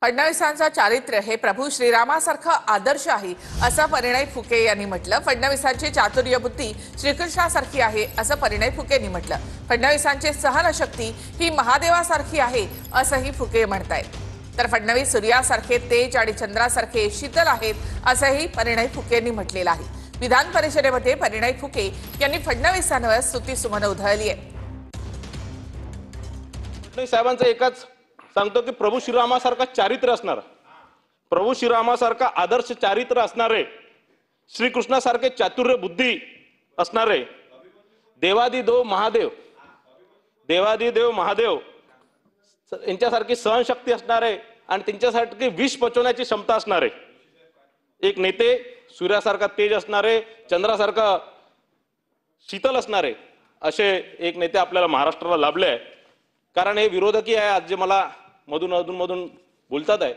फडणवीसांचं चारित्र्य हे प्रभू श्रीरामासारखं आदर्श आहे असं परिणय फुके यांनी म्हटलं। फडणवीसांची चातुर्य बुद्धी श्रीकृष्णासारखी आहे असं परिणय फुकेंनी म्हटलं। फडणवीसांची सहनशक्ती ही महादेवासारखी आहे असंही फुके म्हणतायत। तर फडणवीस सूर्यासारखे तेज आणि चंद्रासारखे शीतल आहेत असंही परिणय फुकेंनी म्हटलेलं आहे। विधान परिषदेमध्ये परिणय फुके यांनी फडणवीसांवर स्तुतीसुमनं उधळली आहे। फडणवीस साहेबांचं एकच सांगतो की प्रभू श्रीरामासारखा चारित्र्य असणार, प्रभू श्रीरामासारखा आदर्श चारित्र्य असणारे, श्रीकृष्णासारखे चातुर्य बुद्धी असणारे, देवादिदेव महादेव यांच्यासारखी सहनशक्ती असणारे आणि त्यांच्यासारखी विष पचवण्याची क्षमता असणारे एक नेते, सूर्यासारखा तेज असणारे, चंद्रासारखा शीतल असणारे असे एक नेते आपल्याला महाराष्ट्राला लाभले आहे। कारण हे विरोधकी आहे आज जे मला मधून बोलतात आहे